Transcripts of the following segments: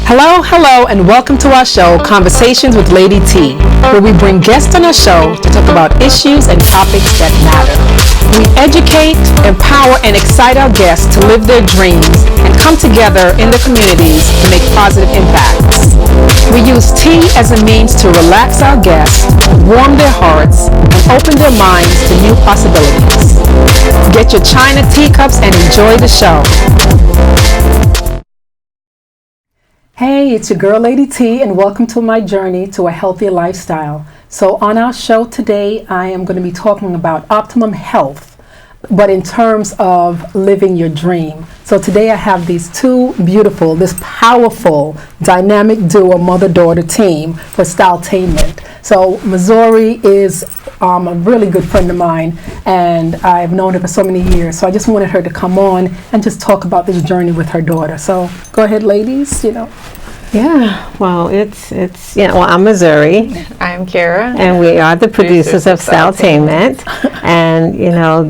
Hello, and welcome to our show, Conversations with Lady T, where we bring guests on our show to talk about issues and topics that matter. We educate, empower, and excite our guests to live their dreams and come together in their communities to make positive impacts. We use tea as a means to relax our guests, warm their hearts, and open their minds to new possibilities. Get your China teacups and enjoy the show. Hey, it's your girl Lady T, and welcome to my journey to a healthier lifestyle. So on our show today, I am going to be talking about OpTEAmum Health, but in terms of living your dream. So today I have these this powerful, dynamic duo mother-daughter team for Styletainment. So Mizzouri is a really good friend of mine, and I've known her for so many years. So I just wanted her to come on and just talk about this journey with her daughter. So go ahead, ladies. Yeah, well, I'm Mizzouri. I'm Kyra. And we are the producers of Styletainment. And,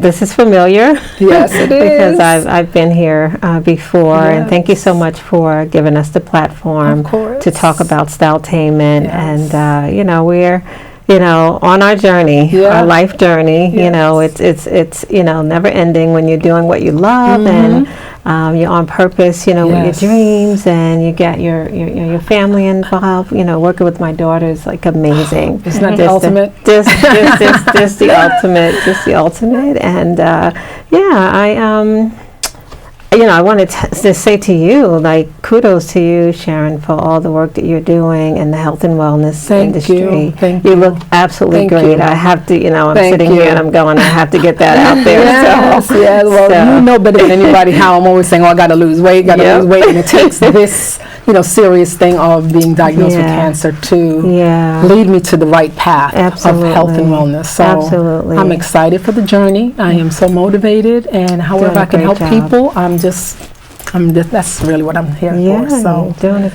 this is familiar. Yes, it is. Because I've been here before. Yes. And thank you so much for giving us the platform to talk about Styletainment. Yes. And, we're on our journey, our life journey. Yes. It's never ending when you're doing what you love and you're on purpose, with your dreams, and you get your family involved. Working with my daughter is like amazing. Isn't that the ultimate? Just the ultimate. And I wanted to say to you, kudos to you, Sharon, for all the work that you're doing in the health and wellness industry. Thank you. You look absolutely great. I have to, I'm sitting here and I'm going, I have to get that out there. Yes. Well, you know better than anybody how I'm always saying, I got to lose weight, lose weight. And it takes this, serious thing of being diagnosed with cancer to lead me to the right path of health and wellness. So I'm excited for the journey. I am so motivated, and however I can help people, that's really what I'm here for. So you're doing a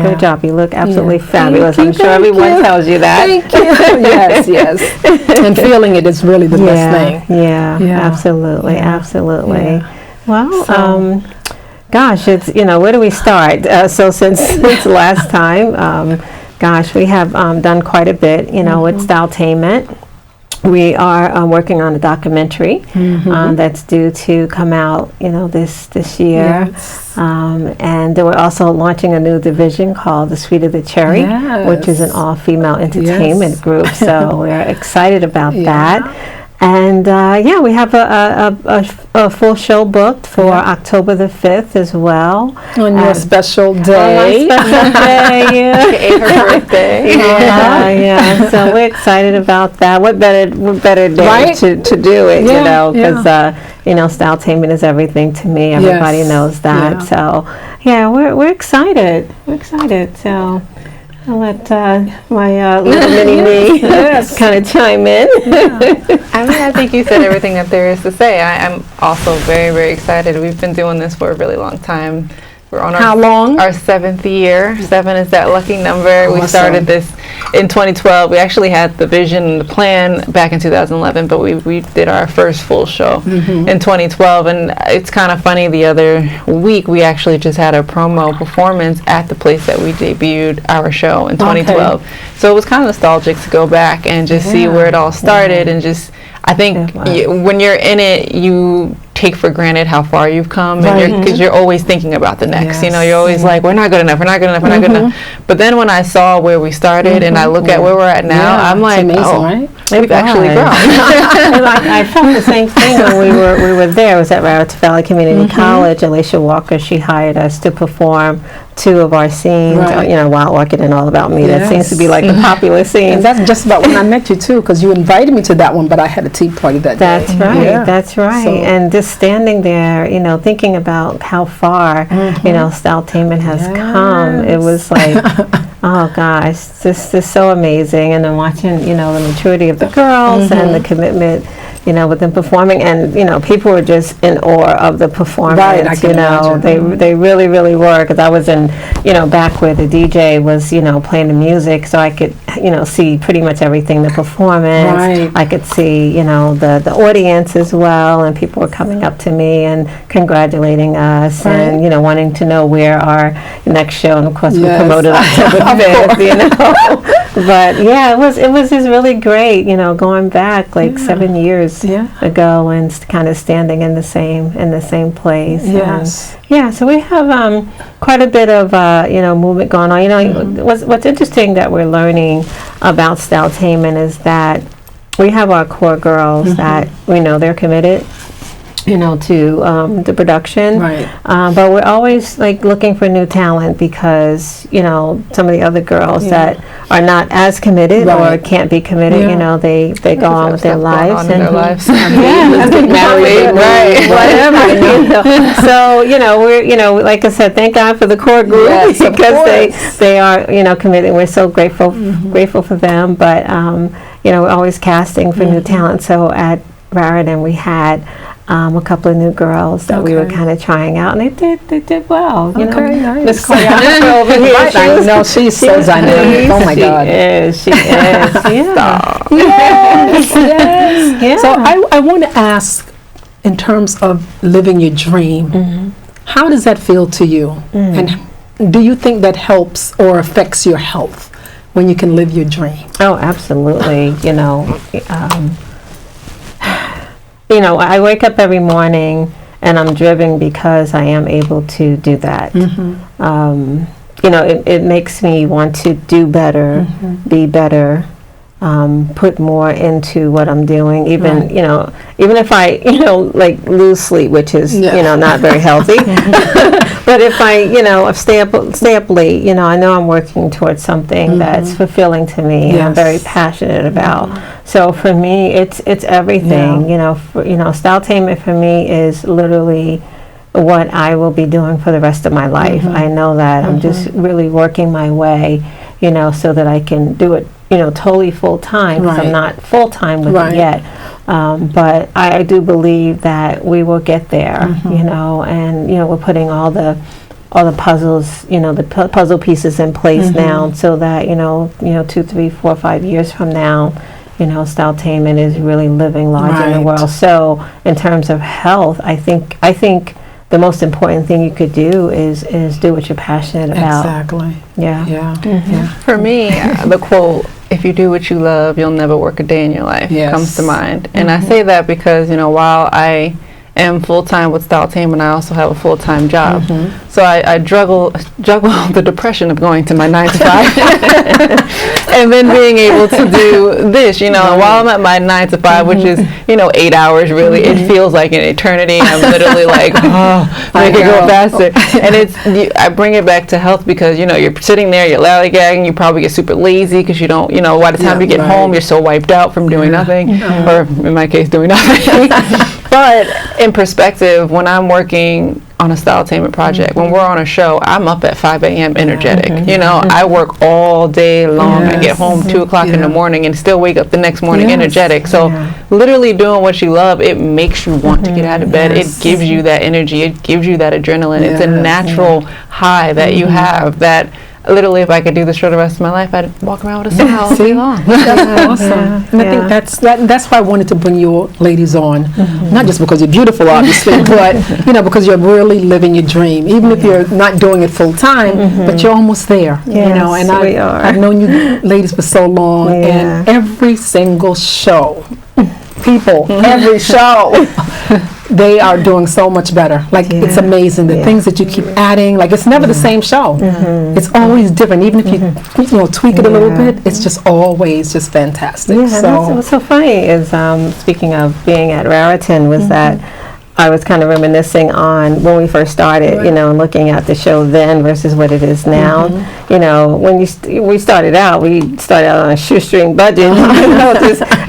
great job. You look absolutely fabulous. I'm sure everyone tells you that. Thank you. yes. And feeling it is really the best thing. Yeah, absolutely. Yeah. Well, gosh, it's where do we start? So since last time, we have done quite a bit. With Styletainment. We are working on a documentary that's due to come out, this year. Yes. And we're also launching a new division called The Sweet of the Cherry, which is an all-female entertainment group. So we're excited about that. And we have a full show booked for October the 5th as well. On your special day. On my special day, her birthday. So we're excited about that. What better day to do it, because Styletainment is everything to me. Everybody knows that. So we're excited. So I'll let my little mini me kind of chime in. I think you said everything that there is to say. I'm also very, very excited. We've been doing this for a really long time. We're on How long? Our 7th year. 7 is that lucky number. Awesome. We started this in 2012. We actually had the vision and the plan back in 2011, but we did our first full show in 2012. And it's kind of funny, the other week we actually just had a promo performance at the place that we debuted our show in 2012. So it was kind of nostalgic to go back and just see where it all started and just, I think when you're in it, you take for granted how far you've come, and because you're always thinking about the next. You're always like, we're not good enough. We're not good enough. But then when I saw where we started and I look at where we're at now, I'm like, amazing, we've actually grown. I felt the same thing when we were there. It was at Raritan Valley Community College. Alicia Walker, she hired us to perform 2 of our scenes, Wild Orchid and All About Me. That seems to be like the popular scene. And that's just about when I met you too, because you invited me to that one, but I had a tea party that day. That's right. So, and just standing there, thinking about how far, Styletainment has come. It was like, oh gosh, this is so amazing. And then watching, the maturity of the girls and the commitment, with them performing, and people were just in awe of the performance. Right, I can imagine. They really, really were, because I was in back where the DJ was playing the music, so I could see pretty much everything, the performance. Right. I could see the audience as well, and people were coming up to me and congratulating us, Right. and wanting to know where our next show, and of course we Yes. promoted October 5th, But yeah, it was just really great, going back like 7 years ago, and kind of standing in the same place. Yes. And, yeah, so we have quite a bit of movement going on. What's interesting that we're learning about Styletainment is that we have our core girls that we know they're committed to the production. Right. But we're always looking for new talent, because some of the other girls that are not as committed or can't be committed, they go on with their lives, and their lives. Married, right? Whatever. So we're like I said, thank God for the core group, because they are committed. We're so grateful for them. But we're always casting for new talent. So at Raritan we had a couple of new girls that we were kind of trying out, and they did well. Nice. Miss Choreographer over here. No, she's so dynamic. Oh my God. She is. Yeah. Yes. So I want to ask, in terms of living your dream, how does that feel to you? And do you think that helps or affects your health when you can live your dream? Oh, absolutely. I wake up every morning and I'm driven because I am able to do that. It makes me want to do better, be better, put more into what I'm doing. Even even if I lose sleep, which is not very healthy. But if I stay up late, I know I'm working towards something that's fulfilling to me, and I'm very passionate about. So for me, it's everything. Styletainment for me is literally what I will be doing for the rest of my life. I know that I'm just really working my way, so that I can do it, totally full time, because I'm not full time with it yet. But I do believe that we will get there, and we're putting all the puzzles, the puzzle pieces in place now, so that 2, 3, 4, 5 years from now, Styletainment is really living large in the world. So in terms of health, I think the most important thing you could do is do what you're passionate about. Exactly. Yeah. For me, the quote, "If you do what you love, you'll never work a day in your life," comes to mind. And I say that because, while I am full-time with Styletainment, I also have a full-time job. So I juggle the depression of going to my 9 to 5 and then being able to do this, while I'm at my 9 to 5, which is, 8 hours really, it feels like an eternity. I'm literally like, make it go faster. And I bring it back to health, because, you're sitting there, you're lollygagging, you probably get super lazy because you don't, by the time you get home, you're so wiped out from doing nothing, or in my case, doing nothing. But in perspective, when I'm working on a Styletainment project, when we're on a show, I'm up at 5 a.m. energetic. I work all day long. I get home 2 o'clock in the morning and still wake up the next morning energetic. So literally doing what you love, it makes you want to get out of bed. It gives you that energy. It gives you that adrenaline. It's a natural high that you have that literally, if I could do this for the rest of my life, I'd walk around with a smile all day long. That's awesome. And I think that's why I wanted to bring you ladies on. Not just because you're beautiful, obviously, but because you're really living your dream. Even if you're not doing it full time, but you're almost there. And I've known you ladies for so long, and every single show, every show, they are doing so much better. It's amazing, the things that you keep adding. It's never the same show. It's always different. Even if you tweak it a little bit, it's just always just fantastic. What's so funny is, speaking of being at Raritan, was that I was kind of reminiscing on when we first started, and looking at the show then versus what it is now. When we started out on a shoestring budget,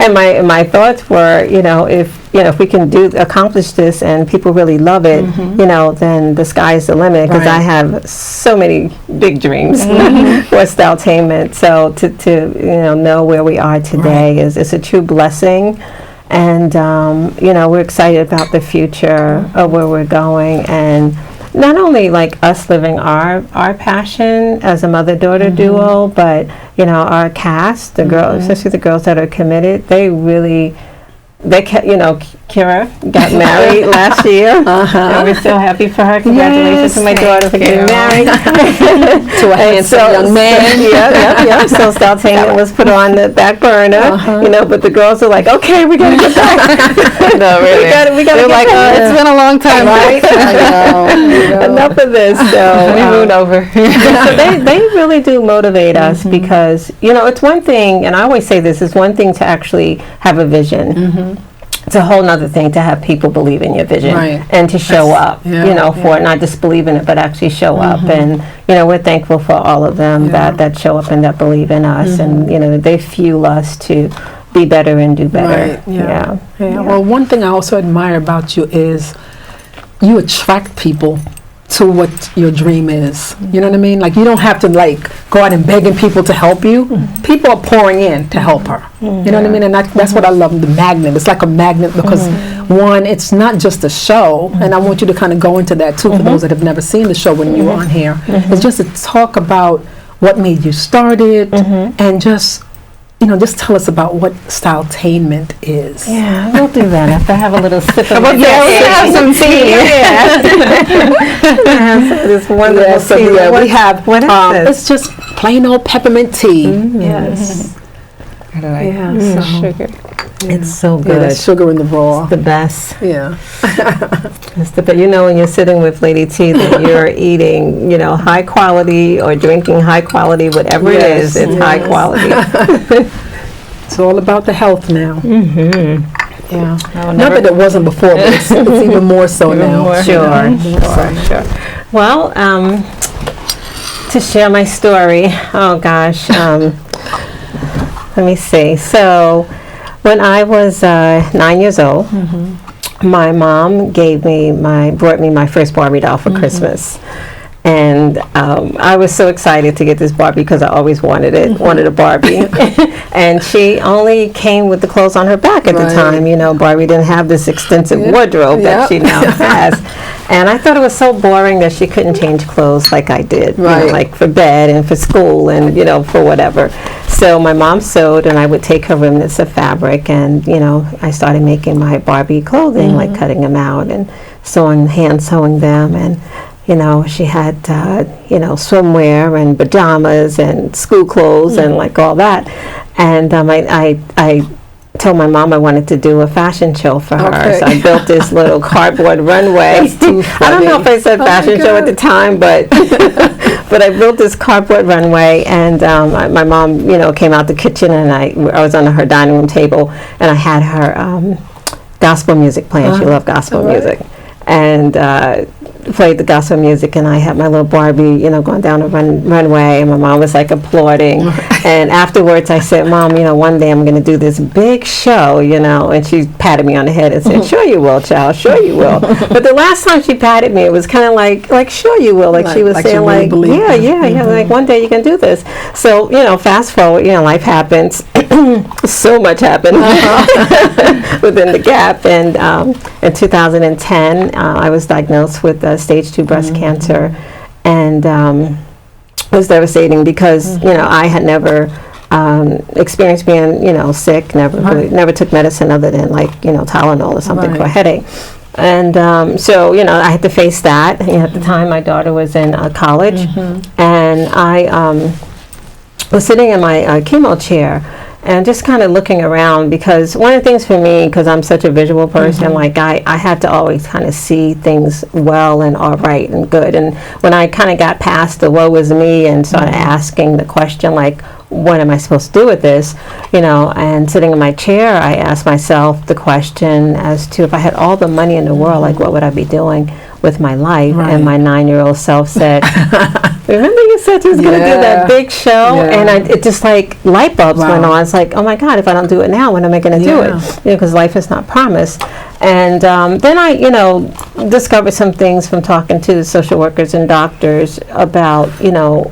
and my thoughts were, if we can accomplish this and people really love it, then the sky's the limit, because I have so many big dreams for Styletainment. So to know where we are today is a true blessing. And, we're excited about the future of where we're going, and not only like us living our passion as a mother-daughter duo, but, our cast, the girls, especially the girls that are committed, Kyra got married last year, and we're so happy for her. Congratulations to my daughter for getting married to a handsome young man. Yeah. So Styletainment was put on the back burner, but the girls are like, okay, we gotta get back. No, really. we gotta They're get like, back. it's been a long time, right? Enough of this. So honeymoon over. so they really do motivate us, because it's one thing, and I always say this, is one thing to actually have a vision. It's a whole nother thing to have people believe in your vision, and to show up, for it, not just believe in it, but actually show up. And, we're thankful for all of them that show up and that believe in us. And, they fuel us to be better and do better. Right. Well, one thing I also admire about you is you attract people to what your dream is. You know what I mean? Like, you don't have to go out and begging people to help you. People are pouring in to help her. You know what I mean? And that's what I love, the magnet. It's like a magnet, because one, it's not just a show, and I want you to kind of go into that too, for those that have never seen the show when you're on here. It's just to talk about what made you started, and just just tell us about what Styletainment is. Yeah, we'll do that after I have a little sip of it. Have some tea. This wonderful tea. We have, what is this? It's just plain old peppermint tea. Yes. Sugar. It's so Yeah, good. there's sugar in the raw. The best. Yeah. It's the best. When you're sitting with Lady T, that you're eating, high quality, or drinking high quality, whatever it is, it's high quality. It's all about the health now. Yeah. Not that it wasn't before, but it's even more so now. Sure. Well, to share my story, oh gosh, let me see. So, when I was 9 years old, my mom brought me my first Barbie doll for Christmas. And I was so excited to get this Barbie, because I always wanted a Barbie. And she only came with the clothes on her back at the time. Barbie didn't have this extensive wardrobe that she now has. And I thought it was so boring that she couldn't change clothes like I did, like for bed and for school and, for whatever. So my mom sewed, and I would take her remnants of fabric, and, I started making my Barbie clothing, like cutting them out and hand sewing them. And she had, swimwear and pajamas and school clothes and like all that. And I told my mom I wanted to do a fashion show for her. So I built this little cardboard runway. I don't know if I said fashion show at the time, but but I built this cardboard runway, and my mom, came out the kitchen, and I was on her dining room table, and I had her gospel music playing. She loved gospel music. And played the gospel music, and I had my little Barbie, going down the runway, and my mom was like applauding. And afterwards I said, Mom, one day I'm going to do this big show, and she patted me on the head and said, sure you will, child, sure you will. But the last time she patted me, it was kind of like sure you will, like she was saying, like, yeah, like one day you can do this. So, fast forward, life happens. So much happened within the gap. And in 2010, I was diagnosed with stage 2 breast cancer, and it was devastating, because I had never experienced being sick, never took medicine other than Tylenol or something for a headache. And so I had to face that. At the time my daughter was in college, and I was sitting in my chemo chair and just kind of looking around, because one of the things for me, because I'm such a visual person, like I had to always kind of see things well and all right and good. And when I kind of got past the woe is me and started asking the question, like, what am I supposed to do with this? And sitting in my chair, I asked myself the question as to, if I had all the money in the world, like, what would I be doing with my life? And my 9-year-old self said, remember you said she was going to do that big show, and it just like light bulbs went on. It's like, oh my God, if I don't do it now, when am I going to do it? Because life is not promised. And then I, discovered some things from talking to social workers and doctors about,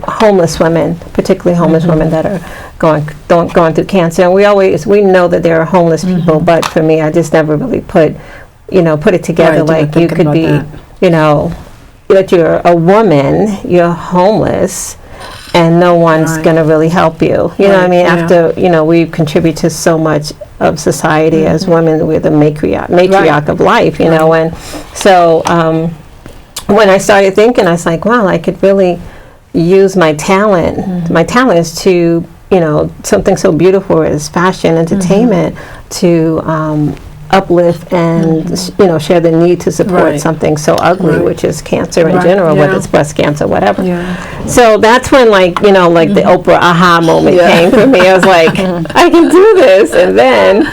homeless women, particularly homeless women that are going through cancer. And we know that there are homeless people, but for me, I just never really put it together. Like you could be, that you're a woman, you're homeless, and no one's going to really help you. You know what I mean? After, we contribute to so much of society as women, we're the matriarch of life, and so when I started thinking, I was like, wow, I could really use my talent. My talent is to, something so beautiful as fashion, entertainment, to uplift and share the need to support something so ugly, which is cancer in general, whether it's breast cancer, whatever. So that's when the Oprah aha moment came for me. I was like, I can do this. And then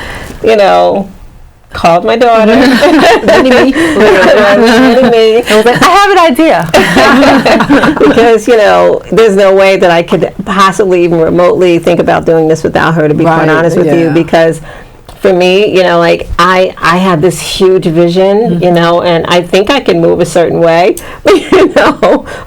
called my daughter. Literally. I was like, I have an idea. Because there's no way that I could possibly even remotely think about doing this without her, to be quite honest with you, because for me, I have this huge vision, and I think I can move a certain way,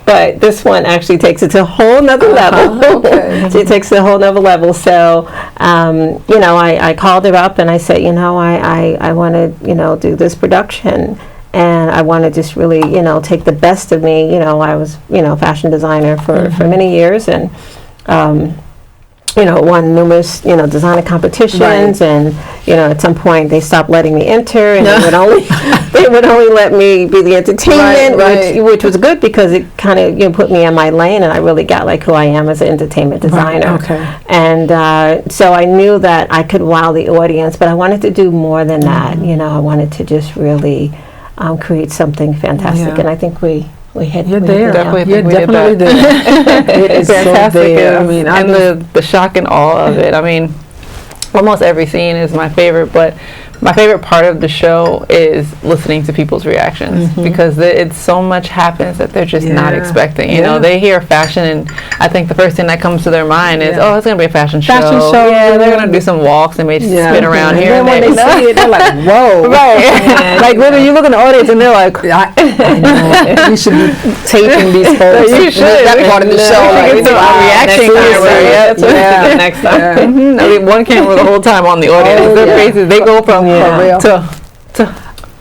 but this one actually takes it to a whole nother level. It takes it to a whole nother level. So, I called her up and I said, I want to, do this production. And I want to just really, take the best of me. I was, fashion designer for many years, and, won numerous, designer competitions, and, at some point they stopped letting me enter, and they would only let me be the entertainment, which was good because it kind of, put me in my lane, and I really got who I am as an entertainment designer. And so I knew that I could wow the audience, but I wanted to do more than that. I wanted to just really create something fantastic, and I think we hit. You're there. You're definitely there. It is fantastic. So there. And the shock and awe of it. Almost every scene is my favorite, but my favorite part of the show is listening to people's reactions, because it's so much happens that they're just not expecting. They hear fashion, and I think the first thing that comes to their mind is, oh, it's going to be a fashion show. Yeah, they're going to do some walks and maybe spin around here. And then when they see it, they're like, whoa. Like, literally, you look in the audience and they're like, I know. We should be taping these folks. You should. That part of the show. Reaction camera. That's what we do next time. One camera the whole time on the audience. Their faces, they go from to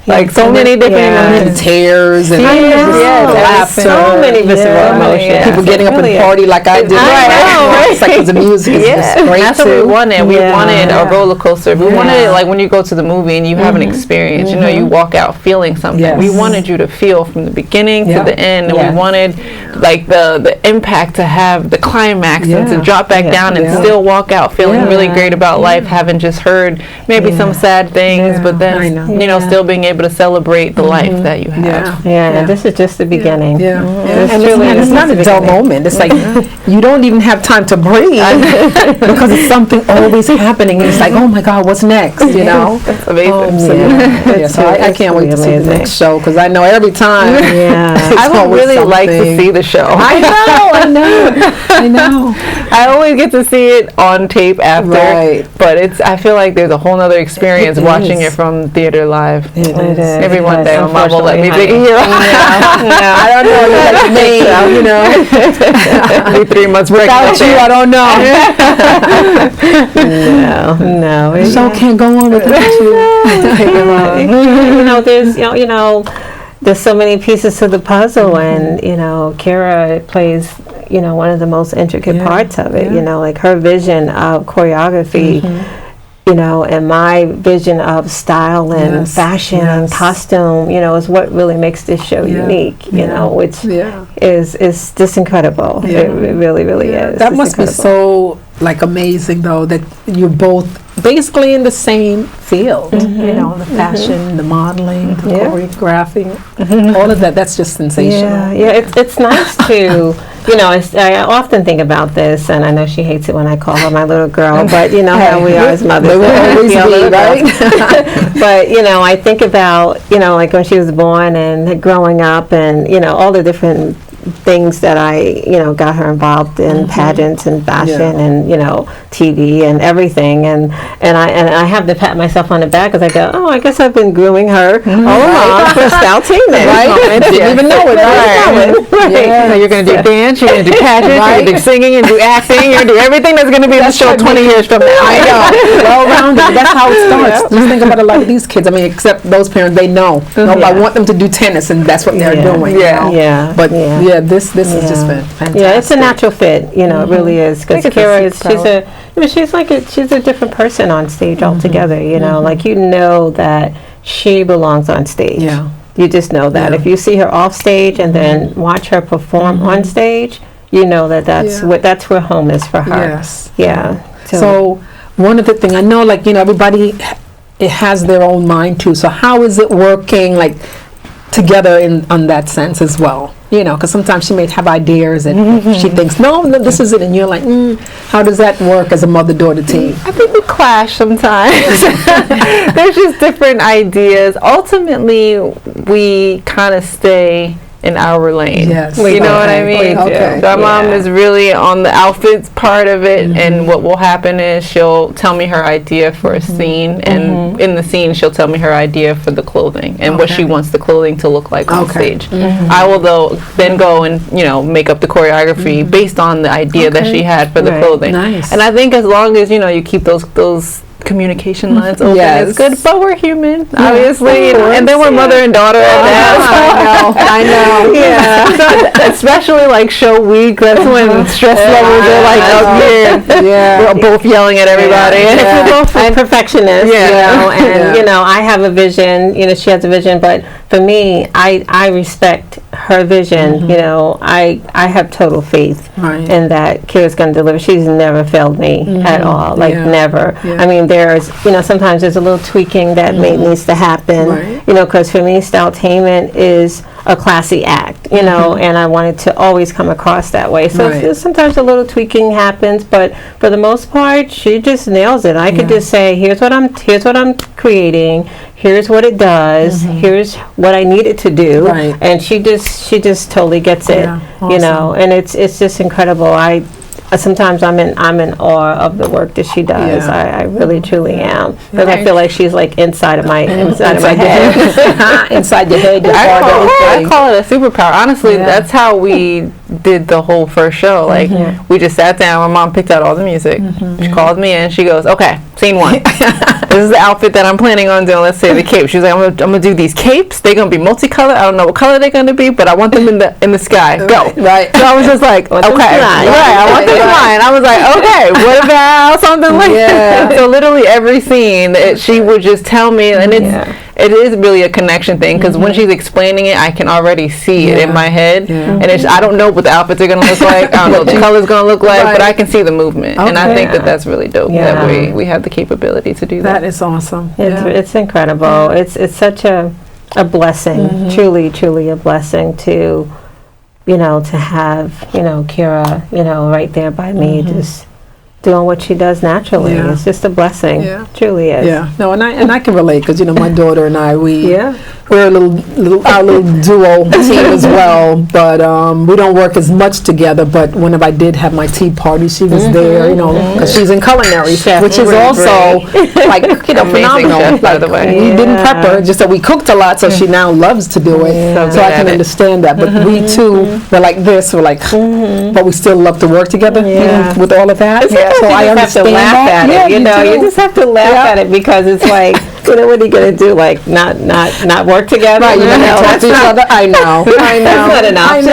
like so many different tears and laughter. So many visceral emotions. People getting up and party like I did. It's like the music is just great. That's what we wanted. We wanted a roller coaster. We wanted it like when you go to the movie and you have an experience. You walk out feeling something. We wanted you to feel from the beginning to the end, and we wanted like the impact to have the climax and to drop back down and still walk out feeling really great about life, having just heard maybe some sad things, but then still being able to celebrate the life that you have. And this is just the beginning. And it's not a dull moment. It's like you don't even have time to breathe because it's something always happening, and it's like, oh my God, what's next? That's amazing. So I can't wait to see the next show, because I know every time. I would really like to see the show. I know. I always get to see it on tape after, but I feel like there's a whole other experience watching it from theater live. It is. Every one day, my mom will let me be here. I don't know. Maybe 3 months without you, I don't know. No. The show can't go on without you. There's so many pieces to the puzzle, and Kyra plays one of the most intricate parts of it. Like her vision of choreography. And my vision of style and fashion and costume, is what really makes this show unique, which is just incredible. It really, really is. That must be so amazing, though, that you're both basically in the same field, the fashion, the modeling, the choreographing, all of that. That's just sensational. It's nice to, I often think about this, and I know she hates it when I call her my little girl, but how we are as mothers. They will always be, right? But, I think about, like when she was born and growing up, and, all the different things that I, got her involved in pageants and fashion and, TV and everything. And I have to pat myself on the back because I go, oh, I guess I've been grooming her all along for Styletainment. Right? Didn't even know it. Right. Yeah. So you're going to do dance, you're going to do pageants, you're going to do singing and do acting, you're going to do everything that's going to be in the show 20 years from now. I know. Well-rounded. That's how it starts. Just think about a lot of these kids. I mean, except those parents, they know. No, I want them to do tennis, and that's what they're doing. Yeah. But this has just been fantastic. Yeah, it's a natural fit. It really is. Because Kyra she's a different person on stage altogether. Like that she belongs on stage. Yeah. You just know that. If you see her off stage and then watch her perform on stage, that's where home is for her. Yes. Yeah. So one of the things I know, everybody, it has their own mind too. So how is it working, together on that sense as well? Because sometimes she may have ideas and she thinks, no, this is it, and you're like, how does that work as a mother-daughter team? I think we clash sometimes. There's just different ideas. Ultimately, we kind of stay in our lane. Yes. You know what I mean? Okay. So our mom is really on the outfits part of it, and what will happen is she'll tell me her idea for a scene, and in the scene she'll tell me her idea for the clothing and what she wants the clothing to look like on stage. I will then go and make up the choreography based on the idea that she had for the clothing. Nice. And I think as long as you keep those communication lines open, it's good, but we're human, obviously, and then we're mother and daughter at that. I know. Yeah. So, especially show week, that's when stress levels are up here. We're both yelling at everybody. And we're both perfectionists, and I have a vision, she has a vision, but for me, I respect her vision. I have total faith in that Kyra's going to deliver. She's never failed me at all, never. I mean, there's, sometimes there's a little tweaking that needs to happen, because for me, Styletainment is a classy act, and I wanted to always come across that way. So sometimes a little tweaking happens, but for the most part, she just nails it. I could just say, here's what I'm creating, here's what it does, here's what I need it to do, and she just totally gets it, awesome. And it's just incredible. Sometimes I'm in awe of the work that she does. I really truly am, because I feel like she's inside of my head. Inside your head. I call it a superpower. Honestly, that's how we did the whole first show. We just sat down. My mom picked out all the music. She called me in. She goes, "Okay, scene 1. This is the outfit that I'm planning on doing. Let's say the cape." She's like, I'm gonna do these capes. They're gonna be multicolored. I don't know what color they're gonna be, but I want them in the sky. Go. Right. So I was just like, okay, I want them flying. I was like, okay, what about something like that? So literally every scene, she would just tell me, and it is really a connection thing, because when she's explaining it, I can already see it in my head, and I don't know what the outfits are gonna look like. I don't know what the color's gonna look like, but I can see the movement, and I think that's really dope that we have the capability to do that. That is awesome. It's incredible. It's such a blessing, truly a blessing to have Kyra right there by me, just doing what she does naturally. It's just a blessing. Truly is. No, and I can relate, because my daughter and I, we're a our little duo team as well, but we don't work as much together. But whenever I did have my tea party, she was there, because she's in culinary, which is also phenomenal. Chef, by the way. We didn't prep her, just that we cooked a lot, so she now loves to do it. So I can understand that. But we too, we're like this. We're like, but we still love to work together, even with all of that. So I understand that. You just have to laugh at it, because it's like, what are you gonna do? Not work together? Right, talk to each other. I know. That's not an option.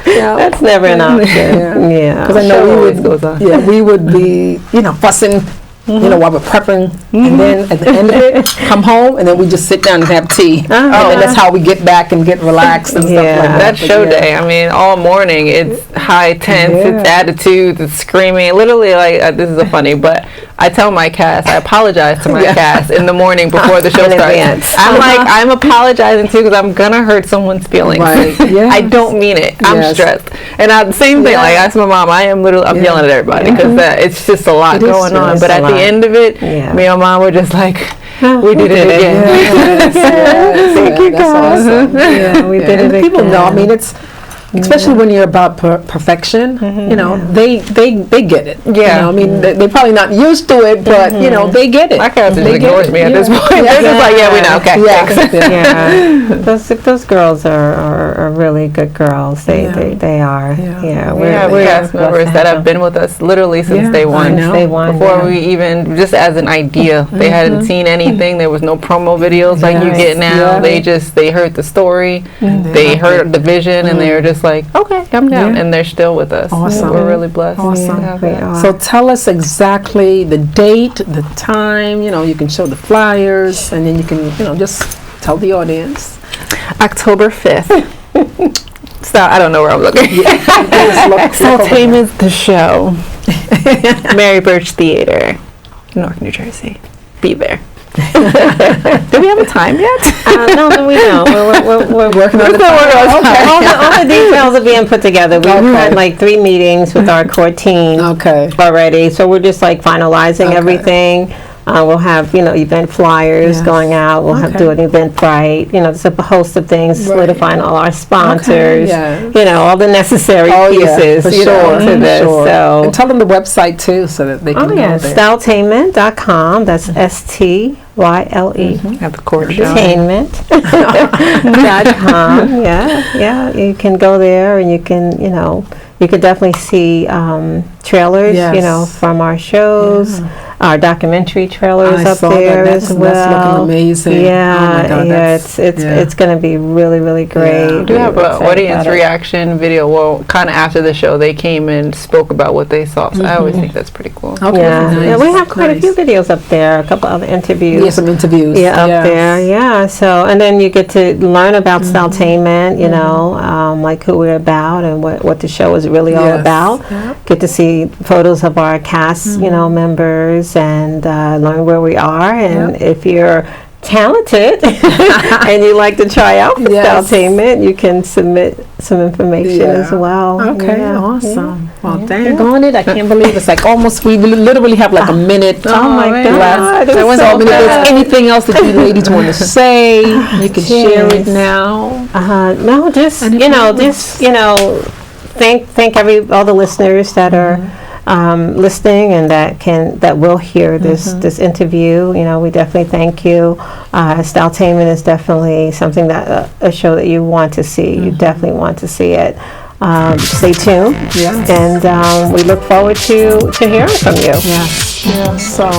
That's never an option. Because I know we would be, fussing, while we're prepping, and then at the end of it, come home, and then we just sit down and have tea. And then that's how we get back and get relaxed and stuff like that. That's show day. I mean, all morning, it's high tense, it's attitudes, it's screaming. Literally, this is funny, but I tell my cast, I apologize to my cast in the morning before the show starts. I'm apologizing too, because I'm gonna hurt someone's feelings. I don't mean it. I'm stressed. And the same thing, I asked my mom, I'm yelling at everybody, because it's just a lot going on. But at the end of it, me and mom were just like, we did it again. Thank you, guys. Awesome. We did it again. People know. I mean, it's Especially when you're about perfection, you know, they get it. Yeah. You know, I mean, they're probably not used to it, but you know, they get it. My character just ignores me at this point. They're just like, yeah, we know. Okay, thanks. Yeah. Those girls are really good girls. They are. Yeah. We have cast members that have been with us literally since day one. Before we even, just as an idea, they hadn't seen anything. There was no promo videos like you get now. They heard the story, they heard the vision, and they were just like, okay, come down, and they're still with us. Awesome. We're really blessed. Awesome. So tell us exactly the date, the time. You know, you can show the flyers, and then you can, you know, just tell the audience. October 5th. So I don't know where I'm looking. Styletainment The Show. Mary Birch Theater, Newark, New Jersey. Be there. Do we have a time yet? No, we don't. We're working on the all the details are being put together. We've had like 3 meetings with our core team already, so we're just like finalizing everything. We'll have, you know, event flyers going out. We'll have to do an Eventbrite. You know, there's a host of things, solidifying all our sponsors. You know, all the necessary pieces to this. So, and tell them the website too, so that they can go there. Styletainment.com. That's STYLE. At the court show. Entertainment.com. Yeah. You can go there, and you can, you know, you could definitely see trailers, you know, from our shows. Our documentary trailers up there as well. That's looking amazing. It's going to be really, really great. We do have an audience reaction video. Well, kind of after the show, they came and spoke about what they saw. So I always think that's pretty cool. Yeah, we have quite a few videos up there. A couple other interviews. Yeah, some interviews. Yeah, up there. Yeah. So, and then you get to learn about Styletainment. You know, like who we're about and what the show is really all about. Get to see photos of our cast, you know, members. And learn where we are, and if you're talented and you like to try out for Styletainment, you can submit some information as well. Awesome. Well, dang on it, I can't believe it's like almost, we literally have like a minute. Oh my God. If there's anything else that you ladies want to say, you can share it now. No, just, you know, thank all the listeners that are listening and that will hear this interview. You know, we definitely thank you. Styletainment is definitely something that a show that you want to see. You definitely want to see it. Stay tuned, and we look forward to hearing from you. So,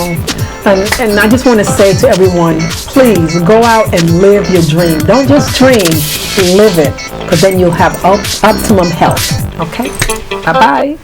and I just want to say to everyone, please go out and live your dream. Don't just dream, live it, because then you'll have OpTEAmum Health. Okay, bye bye.